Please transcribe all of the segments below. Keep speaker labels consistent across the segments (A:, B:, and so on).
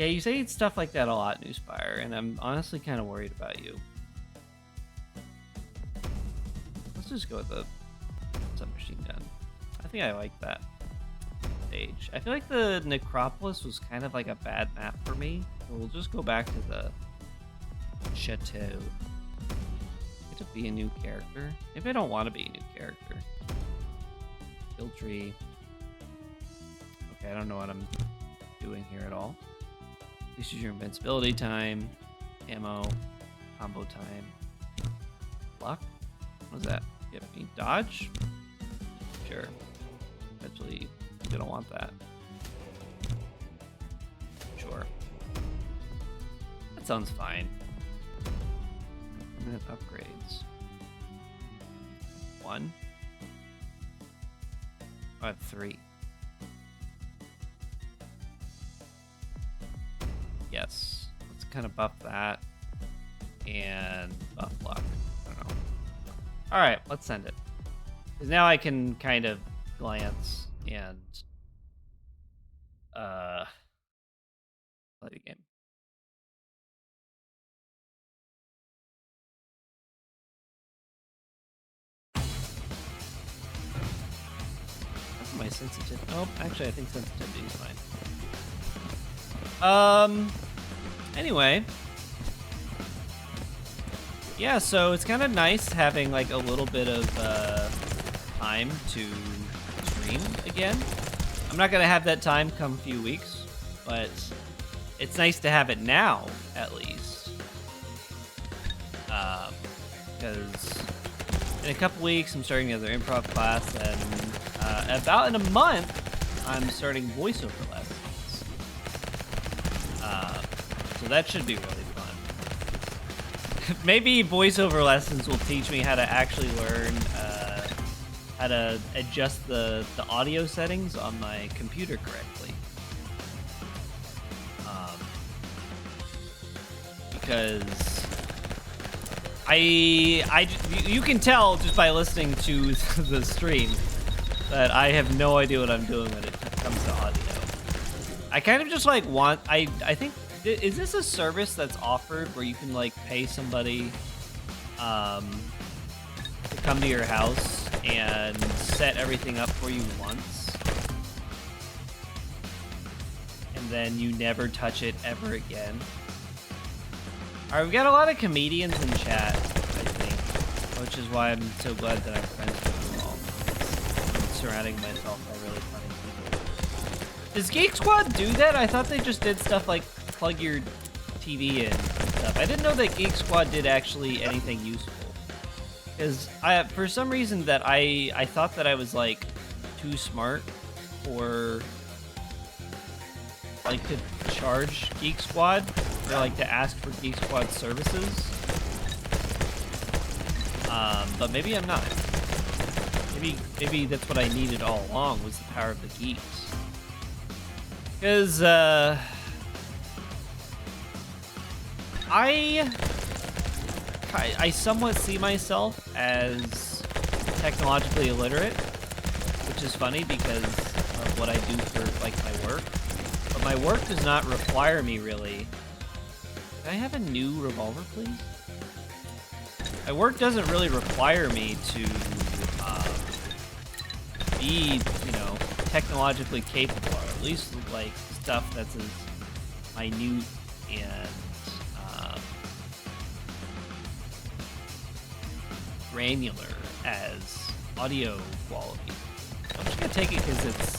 A: Yeah, you say stuff like that a lot, Newspire, and I'm honestly kind of worried about you. Let's just go with the submachine gun. I think I like that stage. I feel like the Necropolis was kind of like a bad map for me, so we'll just go back to the chateau. Get to be a new character. Maybe I don't want to be a new character. Kill tree. Okay, I don't know what I'm doing here at all. This is your invincibility time, ammo, combo time, luck. What does that give me? Dodge? Sure. Eventually, I'm gonna want that. Sure. That sounds fine. Permanent upgrades. 1. I have 3. Yes. Let's kind of buff that. And buff luck. I don't know. Alright, let's send it. Because now I can kind of glance and play the game. That's my sensitivity. Oh, actually, I think sensitivity is fine. Anyway. Yeah, so it's kind of nice having like a little bit of time to stream again. I'm not gonna have that time come a few weeks, but it's nice to have it now, at least. Because in a couple weeks, I'm starting another improv class, and about in a month, I'm starting voiceover lessons. So that should be really fun. Maybe voiceover lessons will teach me how to actually learn how to adjust the audio settings on my computer correctly. Because you can tell just by listening to the stream that I have no idea what I'm doing when it comes to audio. I kind of just like I think, is this a service that's offered where you can like pay somebody to come to your house and set everything up for you once, and then you never touch it ever again? Alright, we've got a lot of comedians in chat, I think, which is why I'm so glad that I'm friends with them all. I'm surrounding myself by really funny people. Does Geek Squad do that? I thought they just did stuff like plug your TV in and stuff. I didn't know that Geek Squad did actually anything useful. Because for some reason that I thought that I was like too smart for like to charge Geek Squad, or like to ask for Geek Squad services. But maybe I'm not. Maybe that's what I needed all along, was the power of the geeks. Because I somewhat see myself as technologically illiterate, which is funny because of what I do for like my work. But my work does not require me really. Can I have a new revolver, please? My work doesn't really require me to be, you know, technologically capable, or at least like stuff that's as minute and granular as audio quality. I'm just gonna take it because it's.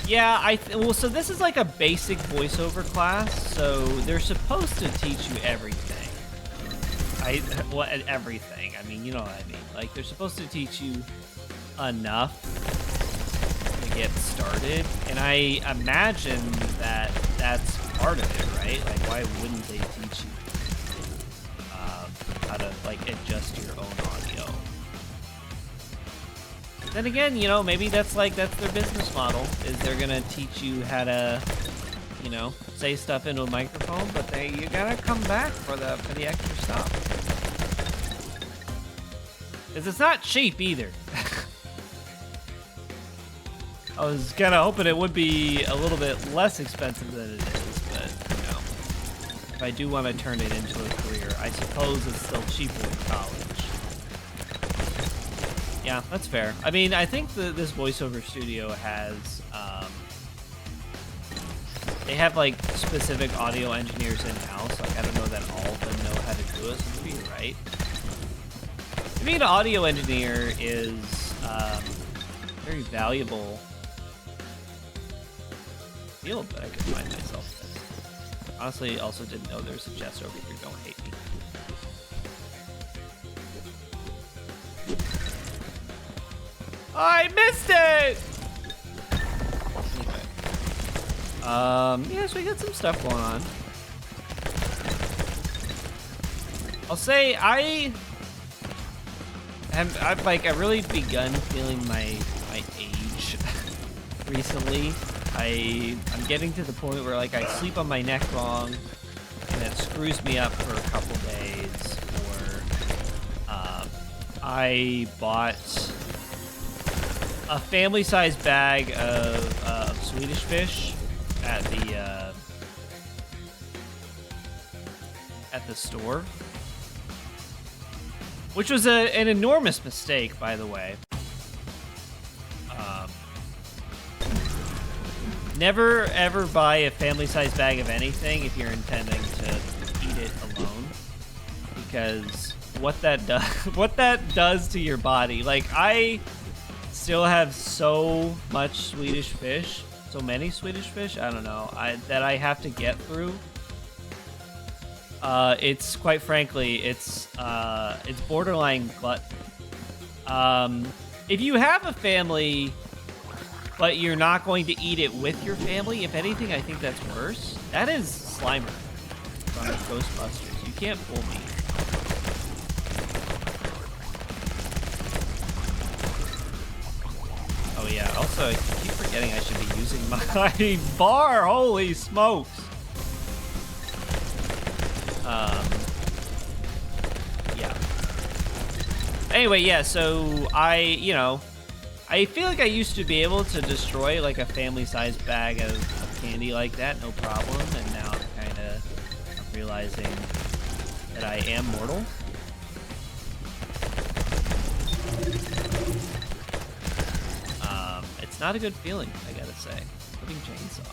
A: Yeah, well, so this is like a basic voiceover class, so they're supposed to teach you everything. Everything. I mean, you know what I mean. Like, they're supposed to teach you enough to get started, and I imagine that that's part of it, right? Like, why wouldn't they teach you how to, like, adjust your own audio? Then again, you know, maybe that's their business model, is they're gonna teach you how to, you know, say stuff into a microphone, but you gotta come back for the extra stuff. Because it's not cheap either. I was kind of hoping it would be a little bit less expensive than it is, but, you know, if I do want to turn it into a career, I suppose it's still cheaper than college. Yeah, that's fair. I mean, I think this voiceover studio has, they have, like, specific audio engineers in-house. Like, I don't know that all of them know how to do it, so maybe you're right. Being an audio engineer is very valuable field that I could find myself in. Honestly, also didn't know there's a chest over here. Don't hate me. I missed it! Anyway. Yeah, so we got some stuff going on. I'll say I've really begun feeling my age recently. I'm getting to the point where like I sleep on my neck wrong, and it screws me up for a couple days. Or I bought a family-sized bag of Swedish fish at the store. Which was an enormous mistake, by the way. Never, ever buy a family-sized bag of anything if you're intending to eat it alone. Because what that does to your body. Like, I still have so much Swedish fish, so many Swedish fish, I don't know, that I have to get through. It's quite frankly, it's borderline glutton. If you have a family, but you're not going to eat it with your family, if anything, I think that's worse. That is Slimer from Ghostbusters. You can't fool me. Oh yeah, also I keep forgetting I should be using my bar. Holy smokes. Yeah. Anyway, yeah, so I feel like I used to be able to destroy like a family-sized bag of candy like that, no problem, and now I'm kind of realizing that I am mortal. It's not a good feeling, I gotta say. Putting chainsaw.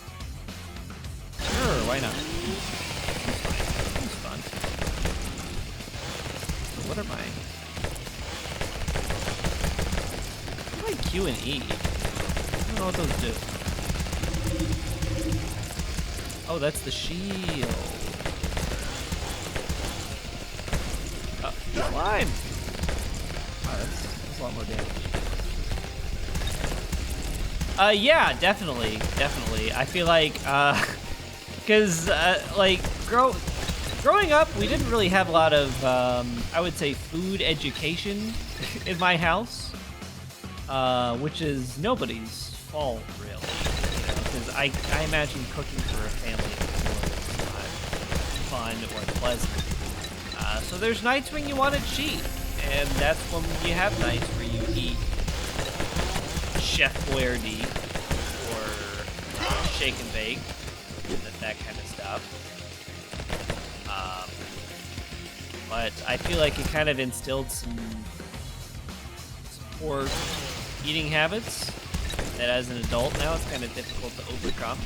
A: Sure, why not? It's fun. So what are my... What are my Q and E? I don't know what those do. Oh, that's the shield. Oh, slime! Wow, that's a lot more damage. Yeah, definitely. I feel like, because, like, growing up, we didn't really have a lot of, I would say, food education in my house, which is nobody's fault, really, because I imagine cooking for a family is not fun or pleasant. So there's nights when you want to cheat, and that's when you have nights where you eat Chef Boyardee or shake and bake, that kind of stuff. But I feel like it kind of instilled some poor eating habits that as an adult now it's kind of difficult to overcome.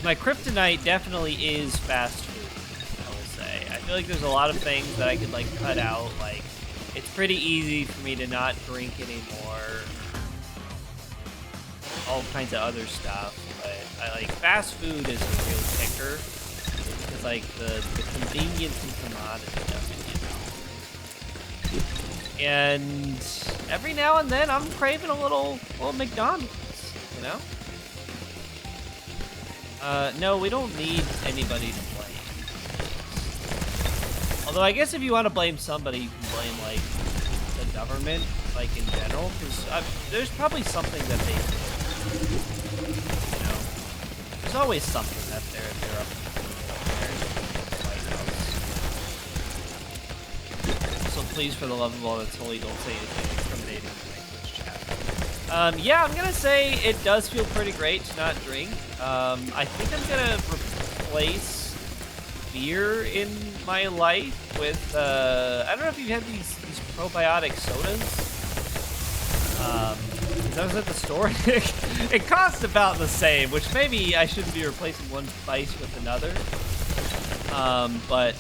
A: My kryptonite definitely is fast food, I will say. I feel like there's a lot of things that I could like cut out, like it's pretty easy for me to not drink anymore. All kinds of other stuff, but I like fast food is a real kicker. It's like the convenience and commodity of it, you know. And every now and then I'm craving a little McDonald's, you know? No, we don't need anybody to blame. Although I guess if you want to blame somebody, you can blame, like, the government, like, in general, because there's probably something that they do, you know? There's always something that they're up to the White House. So please, for the love of all that's holy, don't say anything incriminating in the Twitch chat. Yeah, I'm gonna say it does feel pretty great to not drink. I think I'm gonna replace beer in my life with, I don't know if you've had these probiotic sodas. 'Cause I was at the store. It costs about the same, which maybe I shouldn't be replacing one spice with another. But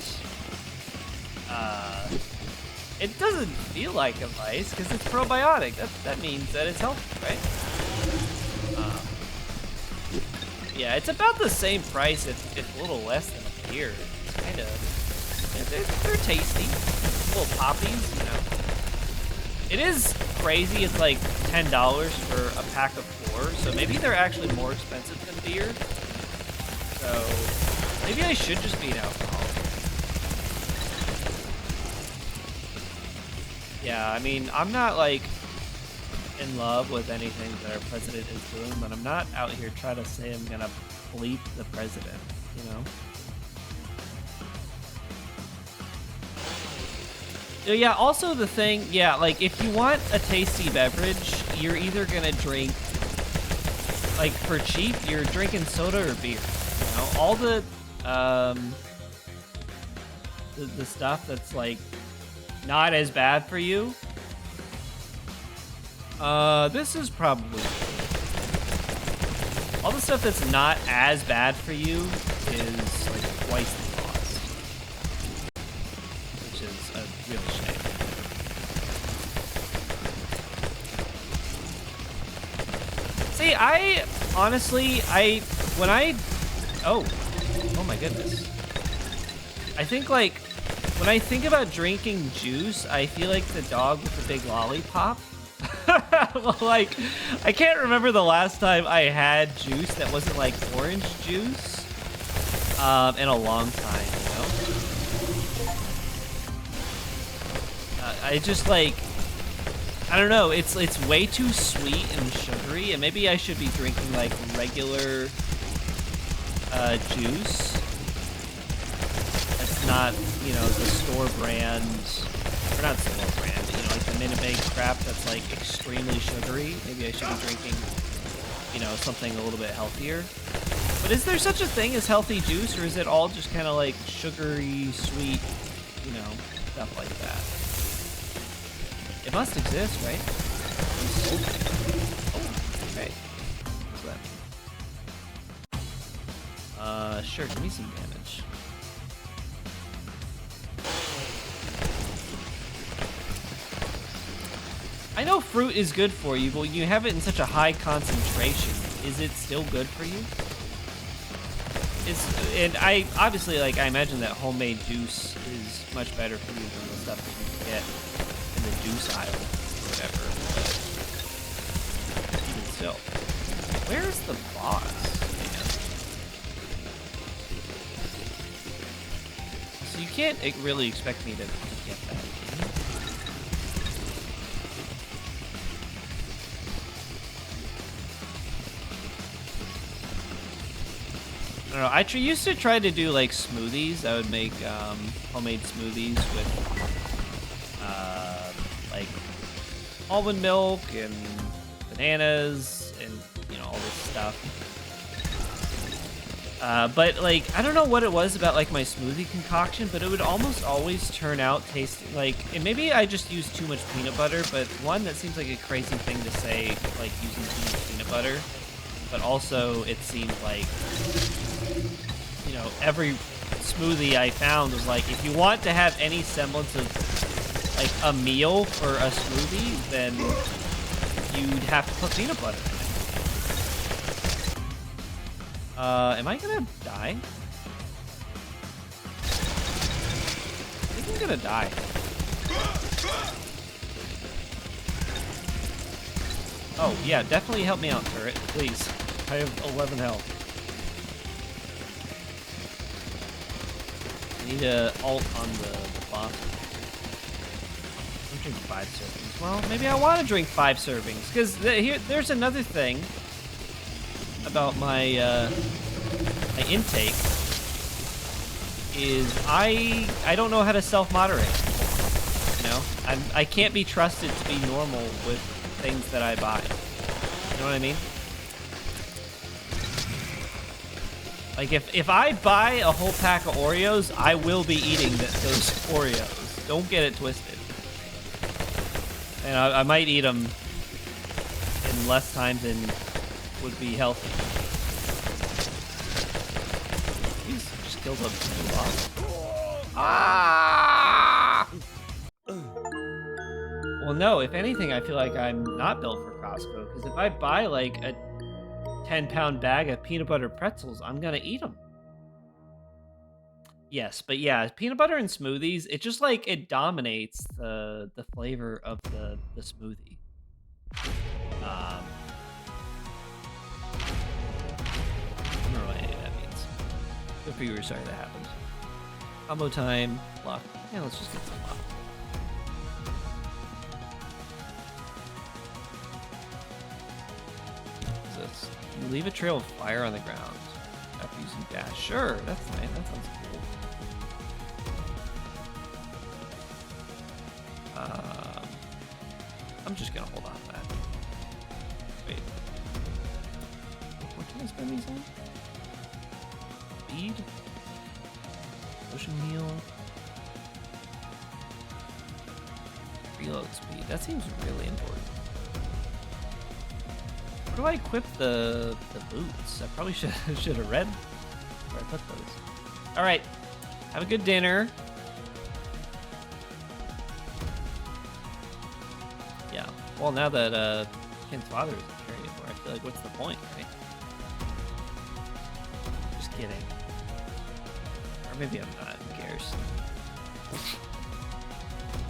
A: it doesn't feel like a vice because it's probiotic. That means that it's healthy, right? Yeah, it's about the same price, if a little less than a beer. It's kind of, yeah, they're tasty, little poppies, you know. It is crazy. It's like $10 for a pack of 4, so maybe they're actually more expensive than beer. So maybe I should just be an alcoholic. Yeah, I mean, I'm not like in love with anything that our president is doing, but I'm not out here trying to say I'm gonna bleep the president, you know? Yeah, also the thing, yeah, like if you want a tasty beverage, you're either gonna drink, like for cheap, you're drinking soda or beer. You know, all the stuff that's like not as bad for you. This is probably all the stuff that's not as bad for you is like twice the cost, which is a real shame. See, I honestly, oh my goodness. I think like when I think about drinking juice, I feel like the dog with the big lollipop. Like, I can't remember the last time I had juice that wasn't like orange juice in a long time, you know? I just like, I don't know, it's way too sweet and sugary, and maybe I should be drinking like regular juice. It's not, you know, the store brand, or not store brand, but, you know, like the Minute Maid crap that's like extremely sugary. Maybe I should be drinking, you know, something a little bit healthier. But is there such a thing as healthy juice, or is it all just kind of like sugary, sweet, you know, stuff like that? It must exist, right? Oh, okay. What's that? Sure, give me some damage. I know fruit is good for you, but when you have it in such a high concentration, is it still good for you? And I obviously, like, I imagine that homemade juice is much better for you than the stuff that you can get in the juice aisle or whatever. But even still, where's the boss? Man? So you can't really expect me to get that. I don't know. I used to try to do like smoothies. I would make homemade smoothies with like almond milk and bananas and, you know, all this stuff. But like, I don't know what it was about like my smoothie concoction, but it would almost always turn out tasting like, and maybe I just use too much peanut butter, but one, that seems like a crazy thing to say, like using too much peanut butter, but also it seemed like, you know, every smoothie I found was like, if you want to have any semblance of like a meal for a smoothie, then you'd have to put peanut butter in it. Am I gonna die? I think I'm gonna die. Oh, yeah, definitely help me out, turret, please. I have 11 health. I need to ult on the boss. I'm drinking 5 servings. Well, maybe I want to drink 5 servings, because there's another thing about my my intake is I don't know how to self-moderate. You know, I can't be trusted to be normal with things that I buy. know what I mean? Like, if I buy a whole pack of Oreos, I will be eating those Oreos. Don't get it twisted. And I might eat them in less time than would be healthy. He's just killed a boss. Ah! Well, no, if anything, I feel like I'm not built for Costco, because if I buy, like, a 10-pound bag of peanut butter pretzels, I'm gonna eat them. Yes, but yeah, peanut butter and smoothies, it just, like, it dominates the flavor of the smoothie. I don't know what any of that means. Good for you, we're sorry that happened. Combo time, luck. Yeah, let's just get some luck. You leave a trail of fire on the ground after using dash. Sure, that's nice. That sounds cool. I'm just gonna hold on to that. Wait. What can I spend these on? Speed? Potion heal? Reload speed. That seems really important. Where do I equip the boots? I probably should have read where I put those. All right, have a good dinner. Yeah. Well, now that Ken's father isn't here anymore, I feel like what's the point, right? Just kidding. Or maybe I'm not. Who cares?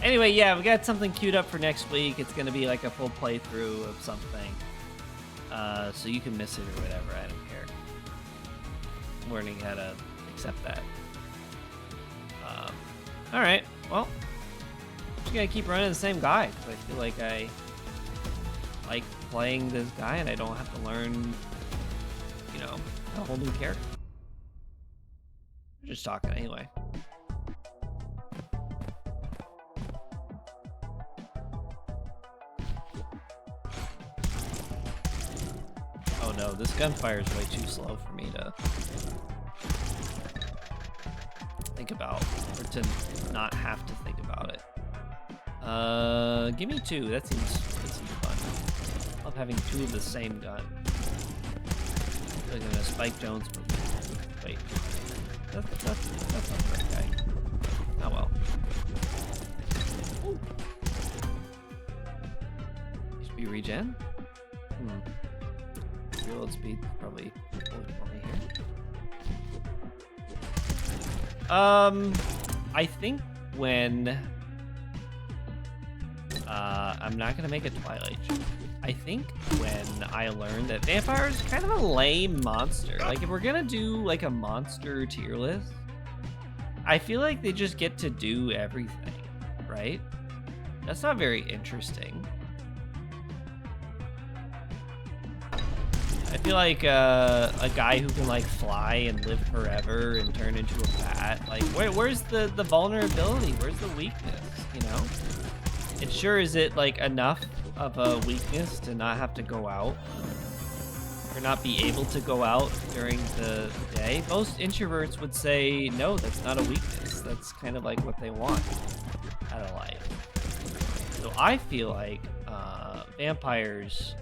A: Anyway, yeah, we got something queued up for next week. It's gonna be like a full playthrough of something. So you can miss it or whatever, I don't care. I'm learning how to accept that. Alright, well, I'm just gonna keep running the same guy, because I feel like I like playing this guy and I don't have to learn, you know, a whole new character. We're just talking anyway. Oh no, this gunfire is way too slow for me to think about, or to not have to think about it. Give me two. That seems fun. Love having two of the same gun. Like in a Spike Jones movie. Wait, that's not the right guy. Oh well. Ooh. HP regen. Reload speed probably for me here. I think when I'm not gonna make a Twilight joke. I think when I learned that vampire is kind of a lame monster. Like if we're gonna do like a monster tier list, I feel like they just get to do everything, right? That's not very interesting. I feel like a guy who can like fly and live forever and turn into a bat. Like where's the vulnerability? Where's the weakness? You know? It sure is it like enough of a weakness to not have to go out or not be able to go out during the day. Most introverts would say no, that's not a weakness. That's kind of like what they want out of life. So I feel like vampires.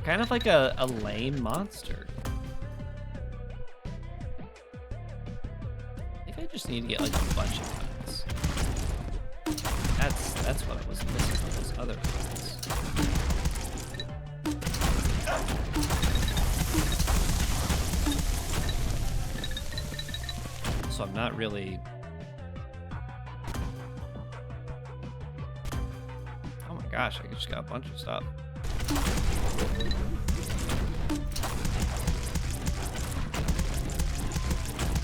A: Kind of like a lame monster. I think I just need to get like a bunch of guns. That's what I was missing from those other guns. So I'm not really. Oh my gosh, I just got a bunch of stuff.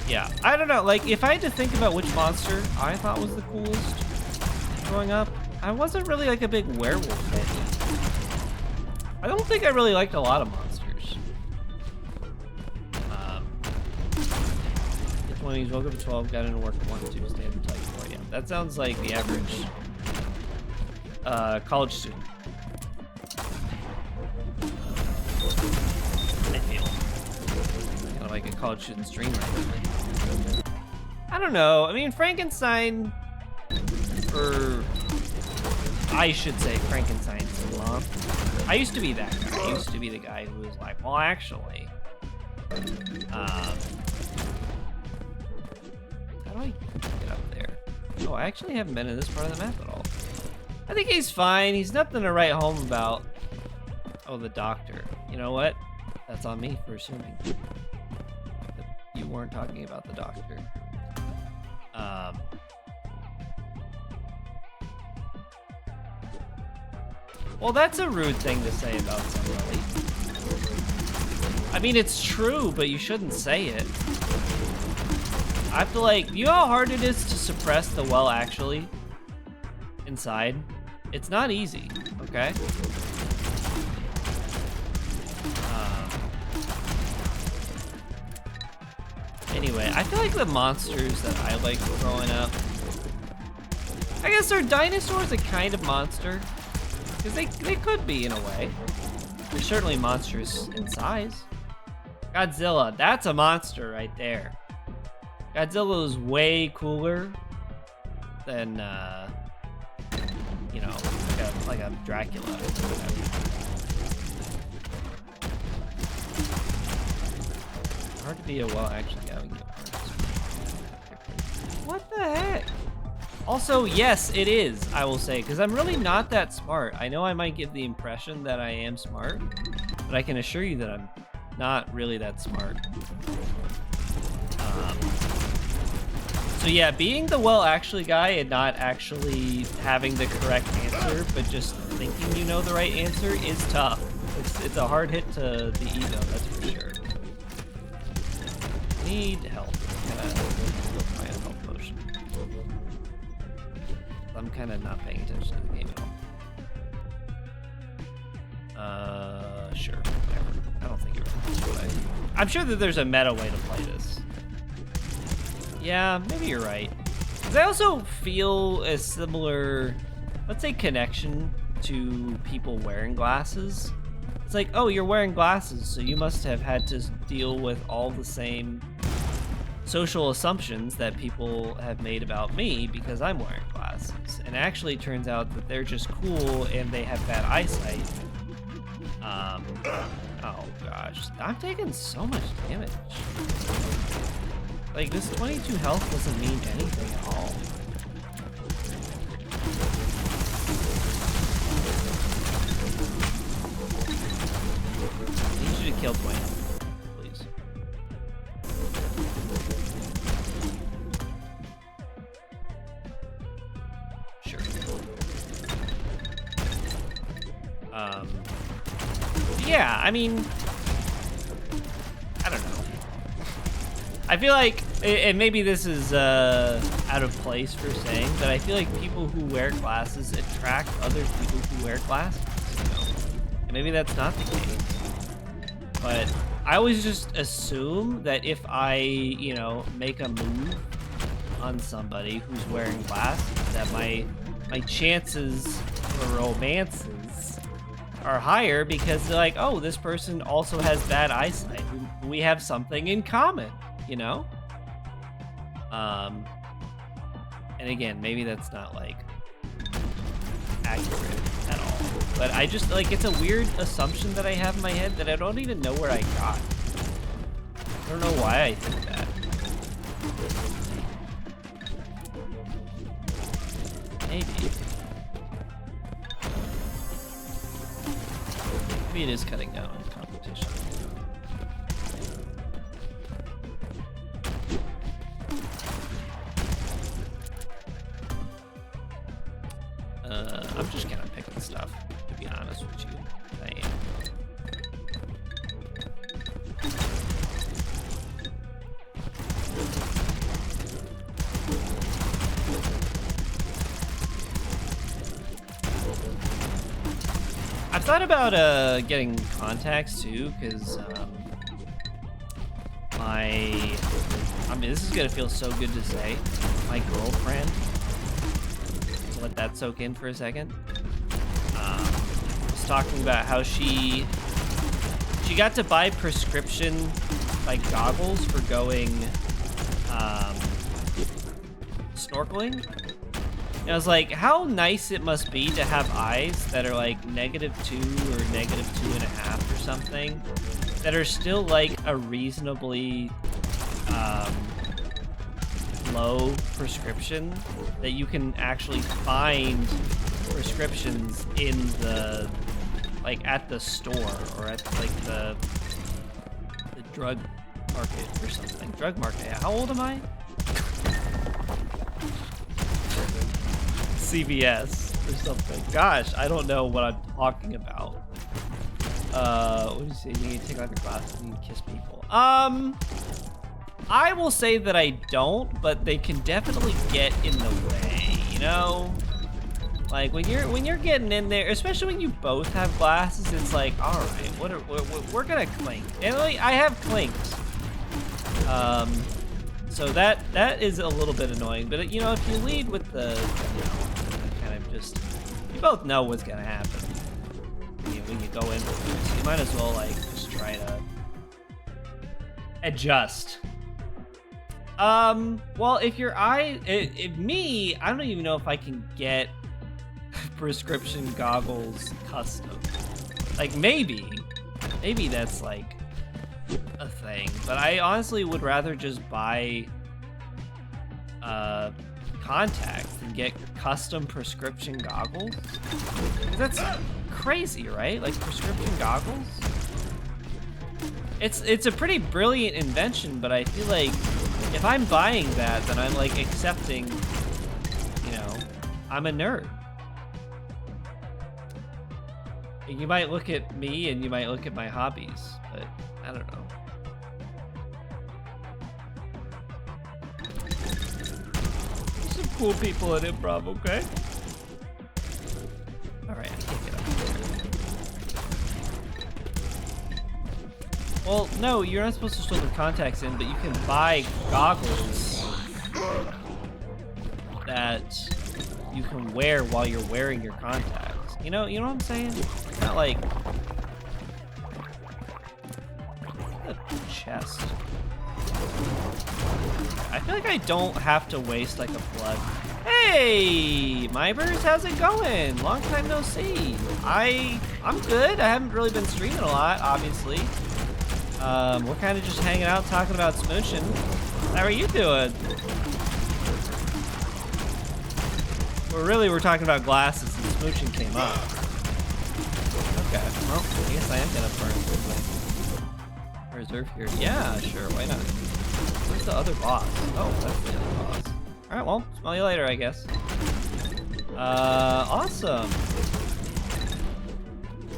A: Yeah, I don't know, like, if I had to think about which monster I thought was the coolest growing up, I wasn't really, like, a big werewolf fan. I don't think I really liked a lot of monsters. 20s, woke up at 12, got into work at 1, 2, stayed until like 4 a.m. That sounds like the average college student. I feel kind of like a college student's dream right now. I don't know. I mean, Frankenstein, or I should say Frankenstein's mom. I used to be that guy. I used to be the guy who was like, well, actually, how do I get up there? Oh, I actually haven't been in this part of the map at all. I think he's fine. He's nothing to write home about. Oh, the doctor. You know what? That's on me for assuming that you weren't talking about the doctor. Well, that's a rude thing to say about somebody. I mean, it's true, but you shouldn't say it. I have to, like, you know how hard it is to suppress the well, actually, inside? It's not easy, okay? Anyway, I feel like the monsters that I liked growing up, I guess are dinosaurs a kind of monster? Because they could be, in a way. They're certainly monsters in size. Godzilla, that's a monster right there. Godzilla is way cooler than, you know, like a Dracula or whatever. Hard to be a well, actually, yeah, we can get what the heck? Also, yes, it is, I will say, because I'm really not that smart. I know I might give the impression that I am smart, but I can assure you that I'm not really that smart. So yeah, being the well actually guy and not actually having the correct answer, but just thinking you know the right answer is tough. It's a hard hit to the ego, that's for sure. Need help. Look my health potion. I'm kind of not paying attention to the game at all. Sure, whatever. I don't think you're right. I'm sure that there's a meta way to play this. Yeah, maybe you're right. Because I also feel a similar, let's say, connection to people wearing glasses. It's like, oh, you're wearing glasses, so you must have had to deal with all the same social assumptions that people have made about me because I'm wearing glasses. And actually it turns out that they're just cool and they have bad eyesight. Oh gosh, I'm taking so much damage. Like, this 22 health doesn't mean anything at all. I need you to kill Dwayne, please. Sure. Yeah, I mean, I don't know. I feel like, and maybe this is out of place for saying, but I feel like people who wear glasses attract other people who wear glasses. You know? And maybe that's not the case. But I always just assume that if I, you know, make a move on somebody who's wearing glasses, that my chances for romances are higher because they're like, oh, this person also has bad eyesight. We have something in common, you know? And again, maybe that's not like accurate at all. But I just like, it's a weird assumption that I have in my head that I don't even know where I got. I don't know why I think that. Maybe. Maybe it is cutting down on competition. I'm just kind of picking stuff, to be honest with you. I am. I've thought about getting contacts too, because I mean, this is gonna feel so good to say. My girlfriend. Let that soak in for a second. Was talking about how she she got to buy prescription like goggles for going snorkeling. And I was like, how nice it must be to have eyes that are like -2 or -2.5 or something, that are still like a reasonably low prescription, that you can actually find prescriptions in the like at the store or at like the drug market or something. Drug market. How old am I? CVS or something. Gosh, I don't know what I'm talking about. What do you say? You need to take off your glasses and you kiss people. I will say that I don't, but they can definitely get in the way, you know? Like when you're getting in there, especially when you both have glasses, it's like, all right, we're gonna clink. And like, I have clinked. So that is a little bit annoying, but you know, if you lead with the, you know, kind of just, you both know what's gonna happen. When you go in with this, you might as well like just try to adjust. Well, if your eye, if me, I don't even know if I can get prescription goggles custom. Like maybe that's like a thing, but I honestly would rather just buy contacts and get custom prescription goggles. That's crazy, right? Like prescription goggles. It's a pretty brilliant invention, but I feel like if I'm buying that, then I'm like accepting, you know, I'm a nerd. And you might look at me and you might look at my hobbies, but I don't know. There's some cool people at improv, okay? Alright, I can't get up here. Well, no, you're not supposed to store the contacts in, but you can buy goggles that you can wear while you're wearing your contacts. You know what I'm saying? It's not like the chest. I feel like I don't have to waste like a blood. Hey, Mybers, how's it going? Long time no see. I'm good. I haven't really been streaming a lot, obviously. We're kind of just hanging out, talking about smooching. How are you doing? We're talking about glasses and smooching came up. Okay, well, I guess I am gonna burn reserve here. Yeah, sure, why not? Where's the other boss? Oh, that's the other boss. All right, well, smell you later, I guess. Awesome.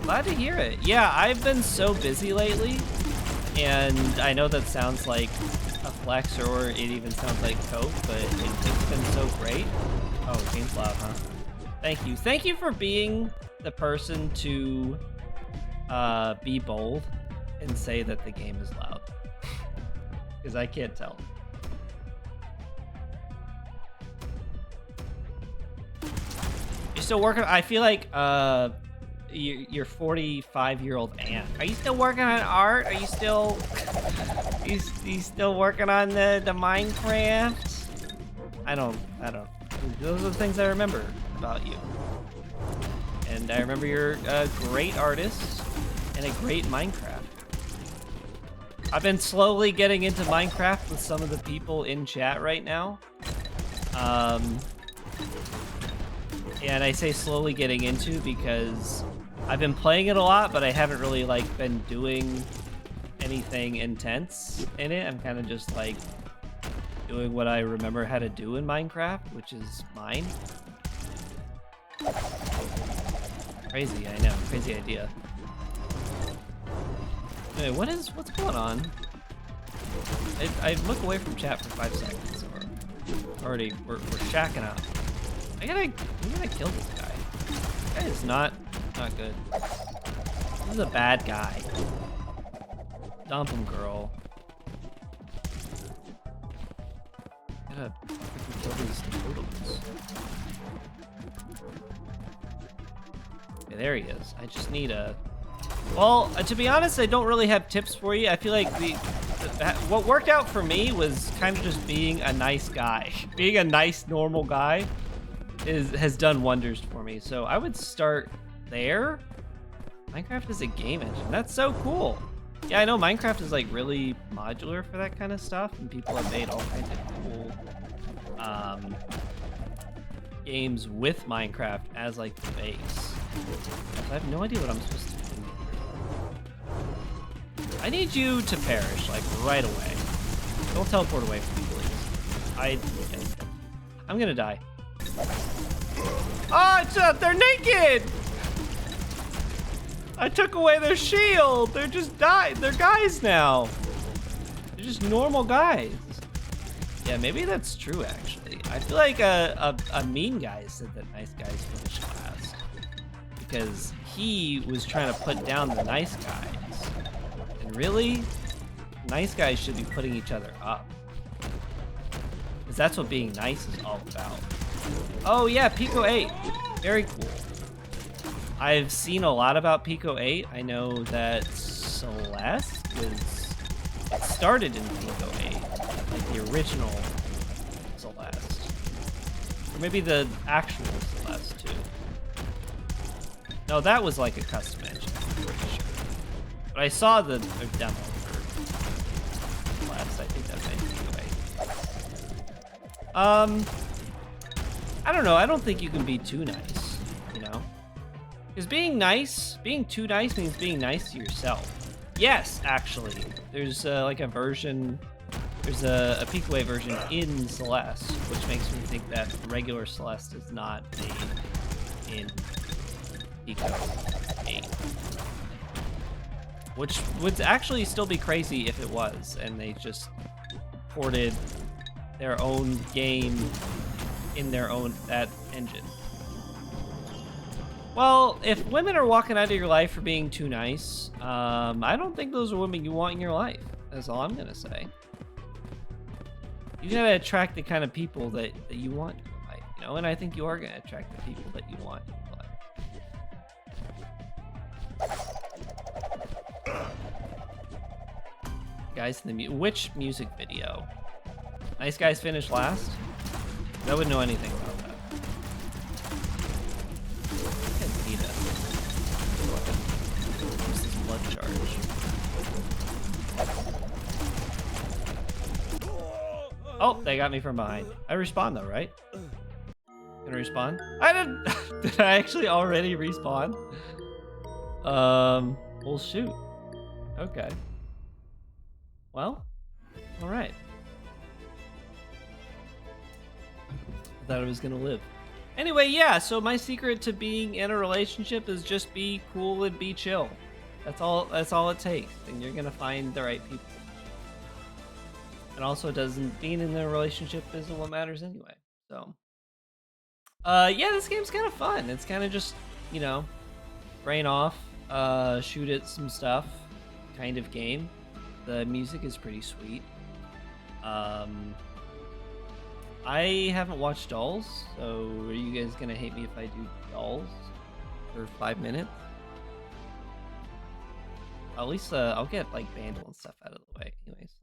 A: Glad to hear it. Yeah, I've been so busy lately. And I know that sounds like a flex, or it even sounds like coke, but it's been so great. Oh, game's loud, huh? Thank you. Thank you for being the person to be bold and say that the game is loud. Because I can't tell. You're still working? I feel like your 45-year-old aunt. Are you still working on art? Are you still you still working on the Minecraft? I don't. Those are the things I remember about you. And I remember you're a great artist and a great Minecraft. I've been slowly getting into Minecraft with some of the people in chat right now. And I say slowly getting into because I've been playing it a lot, but I haven't really like been doing anything intense in it. I'm kind of just like doing what I remember how to do in Minecraft, which is mine. Crazy, I know, crazy idea. Anyway, what's going on? I look away from chat for 5 seconds. We're shacking out. I'm gonna kill this guy. This guy is not good. This is a bad guy. Dump him, girl. Gotta freaking kill these totems. Okay, there he is. I just need a Well, to be honest, I don't really have tips for you. I feel like what worked out for me was kind of just being a nice guy. Being a nice, normal guy has done wonders for me. So I would start there. Minecraft is a game engine. That's so cool. Yeah, I know Minecraft is like really modular for that kind of stuff, and people have made all kinds of cool games with Minecraft as like the base. I have no idea what I'm supposed to do. I need you to perish, like, right away. Don't teleport away from me, please. I'm gonna die. Oh, they're naked! I took away their shield! They're just died. They're guys now. They're just normal guys. Yeah, maybe that's true, actually. I feel like a mean guy said that nice guys finish last. Because he was trying to put down the nice guys. And really, nice guys should be putting each other up. Because that's what being nice is all about. Oh yeah, Pico 8. Very cool. I've seen a lot about Pico 8. I know that Celeste started in Pico 8. Like the original Celeste. Or maybe the actual Celeste too. No, that was like a custom engine, I'm pretty sure. But I saw the demo for Celeste. I think that might be the way. I don't know. I don't think you can be too nice, you know? Because being too nice means being nice to yourself. Yes, actually. There's like a version, there's a Pico 8 version in Celeste, which makes me think that regular Celeste is not made in Pico 8. Which would actually still be crazy if it was, and they just ported their own game in that engine. Well, if women are walking out of your life for being too nice, I don't think those are women you want in your life. That's all I'm gonna say. You gotta attract the kind of people that you want in your life, you know? And I think you are gonna attract the people that you want in your life. Guys, which music video? Nice guys finish last? I wouldn't know anything about that. Anita. What's this blood charge? Oh, they got me from behind. I respawn though, right? Can I respawn? I didn't. Did I actually already respawn? Well, shoot. Okay. Well, all right. I thought I was gonna live. Anyway, yeah, so my secret to being in a relationship is just be cool and be chill. That's all it takes, and you're gonna find the right people. And also being in a relationship isn't what matters anyway. So yeah, this game's kind of fun. It's kind of just, you know, brain off, shoot at some stuff kind of game. The music is pretty sweet. I haven't watched Dolls, so are you guys gonna hate me if I do Dolls for 5 minutes? At least I'll get like Vandal and stuff out of the way. Anyways,